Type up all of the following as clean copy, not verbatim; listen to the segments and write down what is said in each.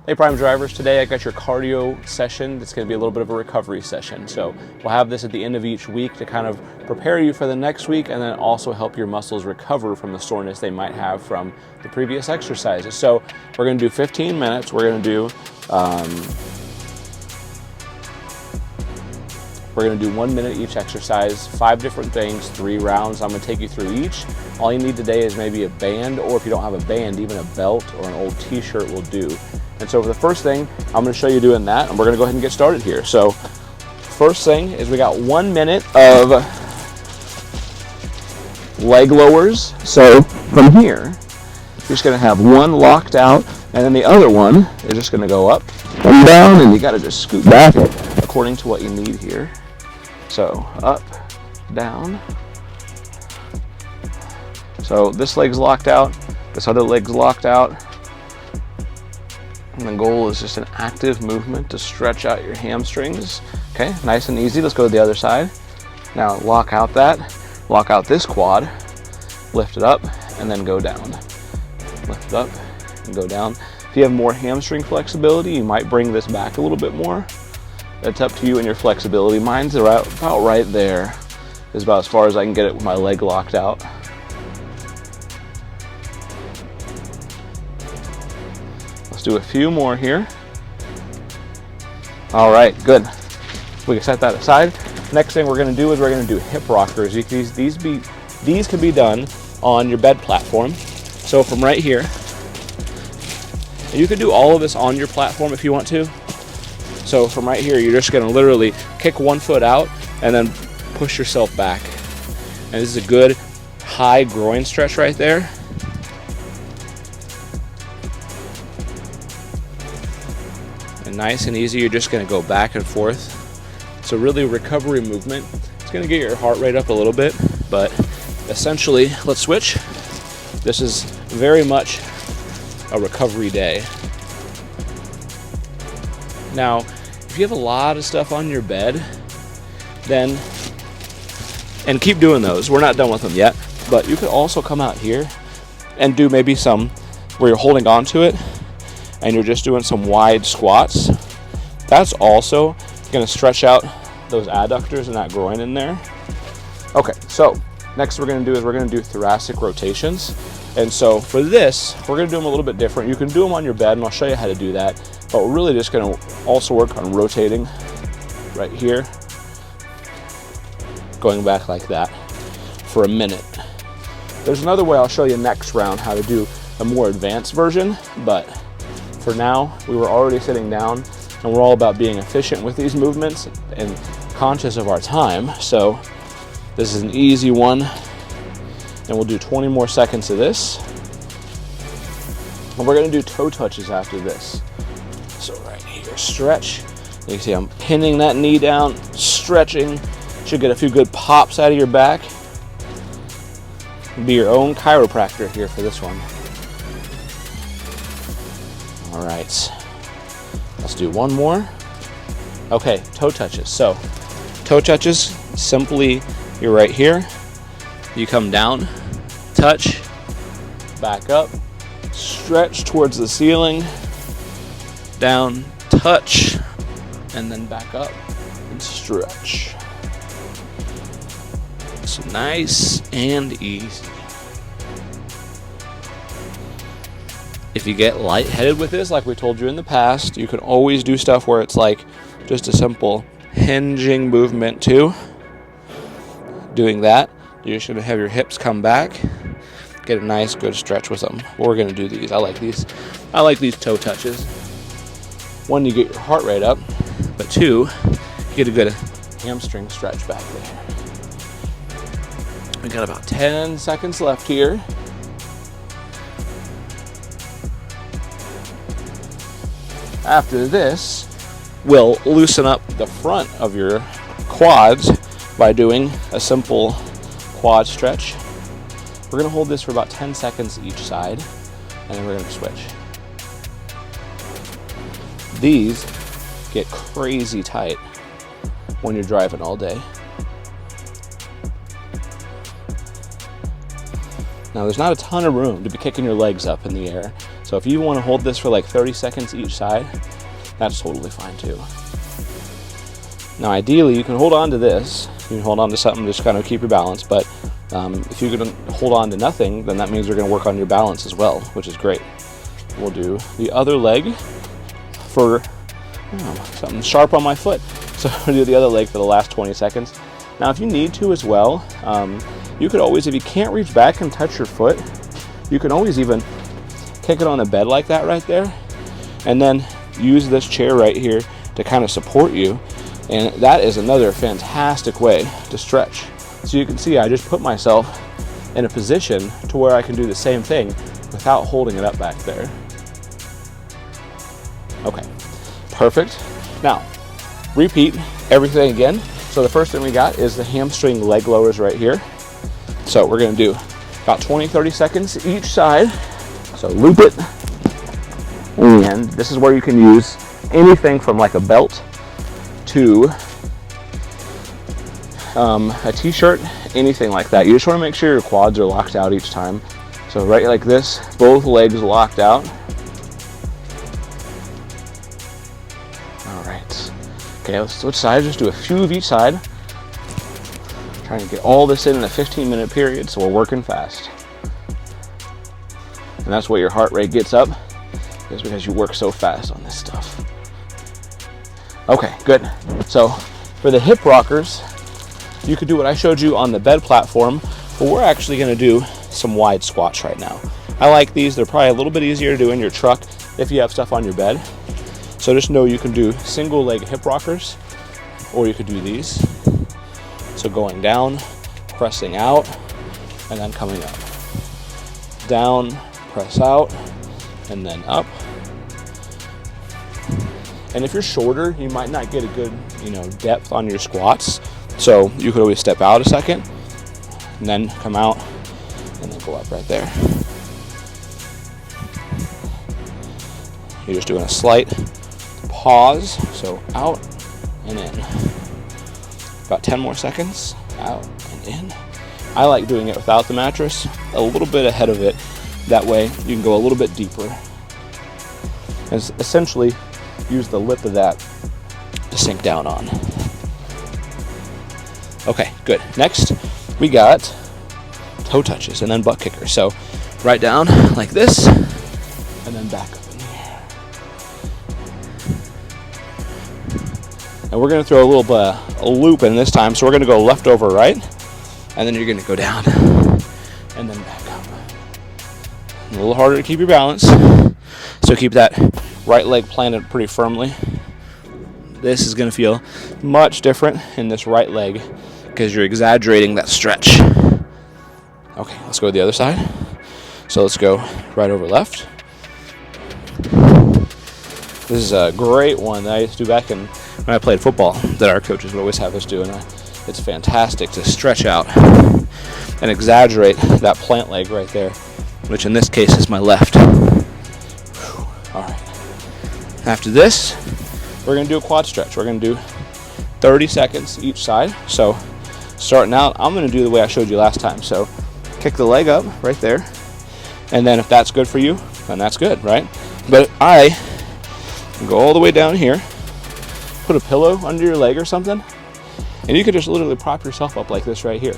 Hey Prime drivers, today I got your cardio session. It's going to be a little bit of a recovery session. So we'll have this at the end of each week to kind of prepare you for the next week and then also help your muscles recover from the soreness they might have from the previous exercises. So we're going to do 15 minutes. We're going to do 1 minute each exercise, 5 different things, 3 rounds. I'm going to take you through each. All you need today is maybe a band, or if you don't have a band, even a belt or an old t-shirt will do. And so for the first thing, I'm going to show you doing that, and we're going to go ahead and get started here. So first thing is we got 1 minute of leg lowers. So from here, you're just going to have one locked out, and then the other one is just going to go up and down, and you got to just scoot back according to what you need here. So up, down. So this leg's locked out, this other leg's locked out. And the goal is just an active movement to stretch out your hamstrings. Okay, nice and easy. Let's go to the other side. Now lock out this quad, lift it up, and then go down. Lift it up and go down. If you have more hamstring flexibility, you might bring this back a little bit more. That's up to you and your flexibility. Mine's about right there. Is about as far as I can get it with my leg locked out. Let's do a few more here. All right, good. We can set that aside. Next thing we're going to do is we're going to do hip rockers. These can be done on your bed platform. So from right here, you can do all of this on your platform if you want to. So from right here, you're just going to literally kick one foot out and then push yourself back. And this is a good high groin stretch right there. And nice and easy, you're just going to go back and forth. It's a really recovery movement. It's going to get your heart rate up a little bit, but essentially, let's switch. This is very much a recovery day. Now, if you have a lot of stuff on your bed, then, and keep doing those, we're not done with them yet, but you could also come out here and do maybe some where you're holding on to it and you're just doing some wide squats. That's also going to stretch out those adductors and that groin in there. Okay, so next we're going to do is we're going to do thoracic rotations. And so for this, we're going to do them a little bit different. You can do them on your bed, and I'll show you how to do that. But we're really just going to also work on rotating right here, going back like that for a minute. There's another way I'll show you next round how to do a more advanced version, but for now, we were already sitting down, and we're all about being efficient with these movements and conscious of our time. So this is an easy one, and we'll do 20 more seconds of this. And we're going to do toe touches after this. So right here, stretch. You can see I'm pinning that knee down, stretching. Should get a few good pops out of your back. Be your own chiropractor here for this one. All right, let's do one more. Okay, toe touches. So toe touches, simply you're right here. You come down, touch, back up, stretch towards the ceiling, down, touch, and then back up and stretch. It's nice and easy. If you get lightheaded with this, like we told you in the past, you can always do stuff where it's like just a simple hinging movement too. Doing that, you're just going to have your hips come back, get a nice good stretch with them. We're going to do these. I like these toe touches. One, you get your heart rate up, but two, you get a good hamstring stretch back there. We got about 10 seconds left here. After this, we'll loosen up the front of your quads by doing a simple quad stretch. We're going to hold this for about 10 seconds each side, and then we're going to switch. These get crazy tight when you're driving all day. Now, there's not a ton of room to be kicking your legs up in the air. So if you want to hold this for like 30 seconds each side, that's totally fine too. Now ideally you can hold on to this, you can hold on to something to just kind of keep your balance, but if you're going to hold on to nothing, then that means you're going to work on your balance as well, which is great. We'll do the other leg for something sharp on my foot. So we'll do the other leg for the last 20 seconds. Now if you need to as well, you could always, if you can't reach back and touch your foot, you can always even kick it on the bed like that right there, and then use this chair right here to kind of support you. And that is another fantastic way to stretch. So you can see I just put myself in a position to where I can do the same thing without holding it up back there. Okay, perfect. Now, repeat everything again. So the first thing we got is the hamstring leg lowers right here. So we're gonna do about 20-30 seconds each side. So loop it, and this is where you can use anything from like a belt to a t-shirt, anything like that. You just want to make sure your quads are locked out each time. So right like this, both legs locked out. All right. Okay, let's switch sides. Just do a few of each side. Trying to get all this in a 15-minute period, so we're working fast. And that's why your heart rate gets up, is because you work so fast on this stuff. Okay, good. So for the hip rockers, you could do what I showed you on the bed platform, but we're actually going to do some wide squats right now. I like these. They're probably a little bit easier to do in your truck if you have stuff on your bed. So just know you can do single leg hip rockers, or you could do these. So going down, pressing out, and then coming up. Down, press out, and then up. And if you're shorter, you might not get a good, depth on your squats. So you could always step out a second, and then come out, and then go up right there. You're just doing a slight pause, so out and in. About 10 more seconds, out and in. I like doing it without the mattress, a little bit ahead of it. That way you can go a little bit deeper. And essentially use the lip of that to sink down on. Okay, good. Next, we got toe touches and then butt kickers. So right down like this, and then back up in the air. And we're gonna throw a little bit a loop in this time. So we're gonna go left over right, and then you're gonna go down and then back up. A little harder to keep your balance. So keep that right leg planted pretty firmly. This is gonna feel much different in this right leg because you're exaggerating that stretch. Okay, let's go to the other side. So let's go right over left. This is a great one that I used to do back when I played football that our coaches would always have us do, and it's fantastic to stretch out and exaggerate that plant leg right there, which in this case is my left. All right. After this, we're gonna do a quad stretch. We're gonna do 30 seconds each side. So starting out, I'm gonna do the way I showed you last time. So kick the leg up right there, and then if that's good for you, then that's good, right? But I go all the way down here, put a pillow under your leg or something, and you could just literally prop yourself up like this right here.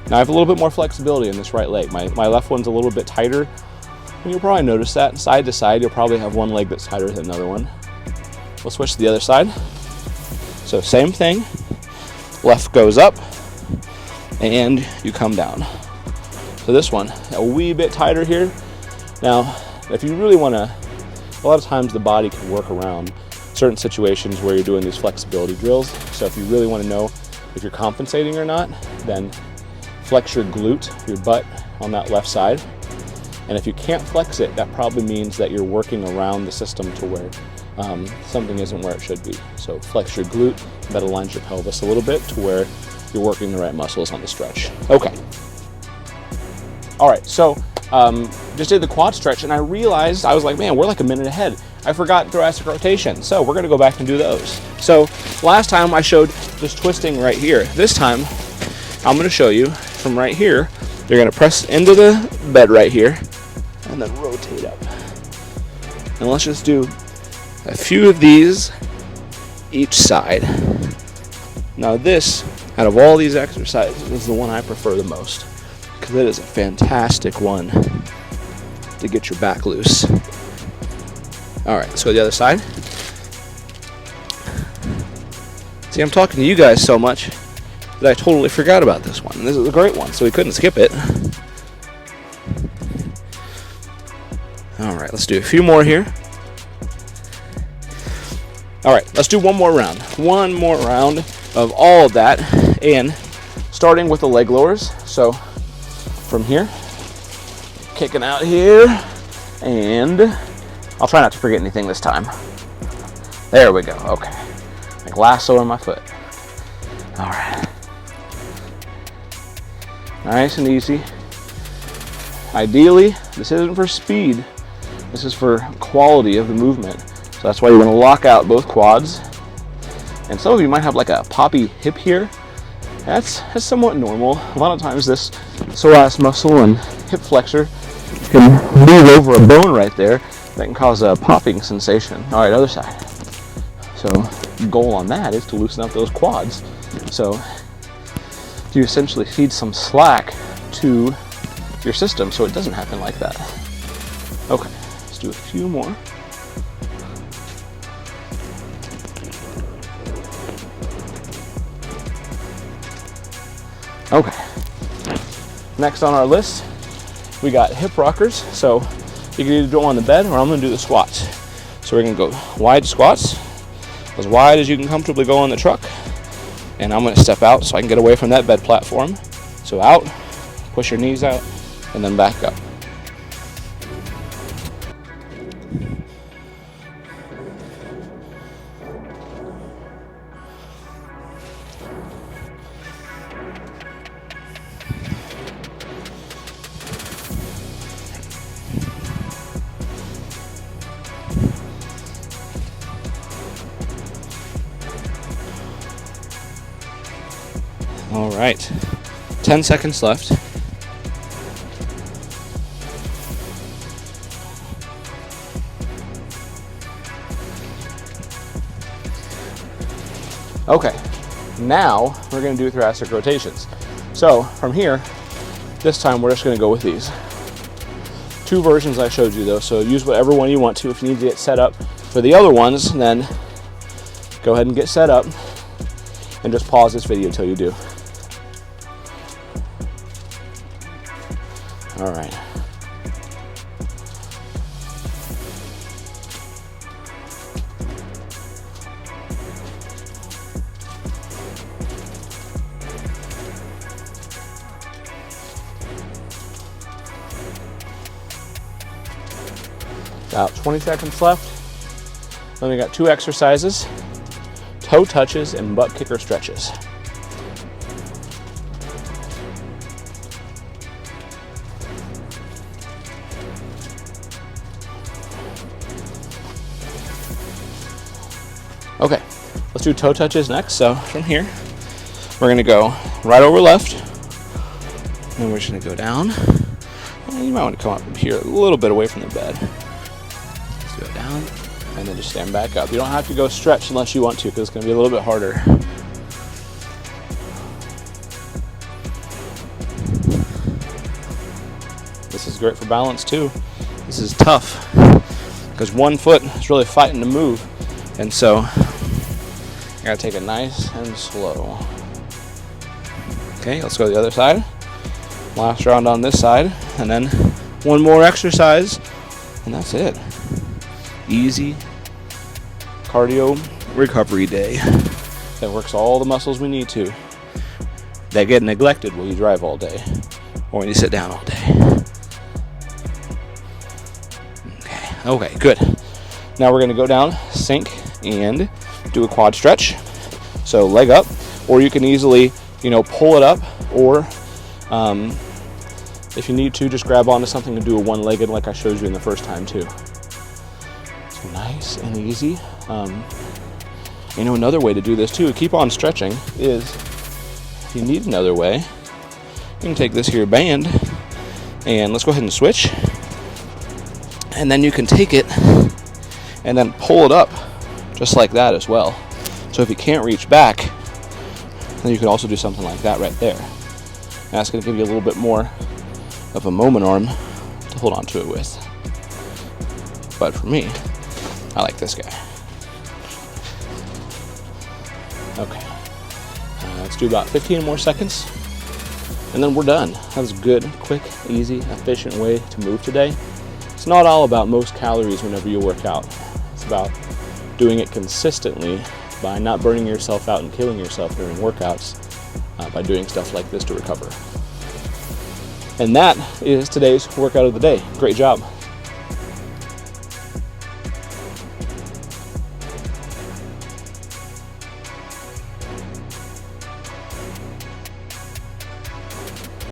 Now I have a little bit more flexibility in this right leg. My left one's a little bit tighter, and you'll probably notice that. Side to side, you'll probably have one leg that's tighter than another one. We'll switch to the other side. So same thing, left goes up, and you come down. So this one, a wee bit tighter here. Now, if you really wanna, a lot of times the body can work around certain situations where you're doing these flexibility drills. So if you really wanna know if you're compensating or not, then flex your glute, your butt on that left side. And if you can't flex it, that probably means that you're working around the system to where something isn't where it should be. So flex your glute, that aligns your pelvis a little bit to where you're working the right muscles on the stretch. Okay. All right, so just did the quad stretch, and I realized, I was like, man, we're like a minute ahead. I forgot thoracic rotation, so we're gonna go back and do those. So last time I showed just twisting right here. This time, I'm gonna show you from right here. You're gonna press into the bed right here, and then rotate up. And let's just do a few of these each side. Now this, out of all these exercises, is the one I prefer the most because it is a fantastic one to get your back loose. All right, let's go to the other side. See, I'm talking to you guys so much that I totally forgot about this one. This is a great one, so we couldn't skip it. All right, let's do a few more here. All right, let's do one more round. One more round of all of that, and starting with the leg lowers. So from here, kicking out here, and I'll try not to forget anything this time. There we go, okay. Like lassoing my foot. All right. Nice and easy. Ideally, this isn't for speed. This is for quality of the movement. So that's why you want to lock out both quads. And some of you might have like a poppy hip here. That's somewhat normal. A lot of times this psoas muscle and hip flexor can move over a bone right there that can cause a popping sensation. All right, other side. So the goal on that is to loosen up those quads. So you essentially feed some slack to your system so it doesn't happen like that. Okay, let's do a few more. Okay, next on our list, we got hip rockers. So you can either do it on the bed or I'm gonna do the squats. So we're gonna go wide squats, as wide as you can comfortably go on the truck. And I'm gonna step out so I can get away from that bed platform. So out, push your knees out, and then back up. All right, 10 seconds left. Okay, now we're going to do thoracic rotations. So from here, this time we're just going to go with these. Two versions I showed you though, so use whatever one you want to. If you need to get set up for the other ones, then go ahead and get set up and just pause this video until you do. All right. About 20 seconds left. Then we got two exercises, toe touches and butt kicker stretches. Okay, let's do toe touches next. So from here, we're gonna go right over left, and we're just gonna go down. And you might want to come up from here a little bit away from the bed. Let's go down, and then just stand back up. You don't have to go stretch unless you want to, because it's gonna be a little bit harder. This is great for balance too. This is tough, because one foot is really fighting to move, and so you gotta take it nice and slow. Okay, let's go to the other side. Last round on this side, and then one more exercise, and that's it. Easy cardio recovery day that works all the muscles we need to, that get neglected while you drive all day or when you sit down all day. Okay, good. Now we're gonna go down, sink, and do a quad stretch. So leg up, or you can easily, pull it up, or if you need to, just grab onto something and do a one-legged like I showed you in the first time too. So nice and easy. Another way to do this too, keep on stretching, is if you need another way, you can take this here band, and let's go ahead and switch. And then you can take it and then pull it up just like that as well. So if you can't reach back, then you can also do something like that right there. And that's going to give you a little bit more of a moment arm to hold on to it with. But for me, I like this guy. Okay. Let's do about 15 more seconds, and then we're done. That was a good, quick, easy, efficient way to move today. It's not all about most calories whenever you work out. It's about doing it consistently by not burning yourself out and killing yourself during workouts by doing stuff like this to recover. And that is today's workout of the day. Great job.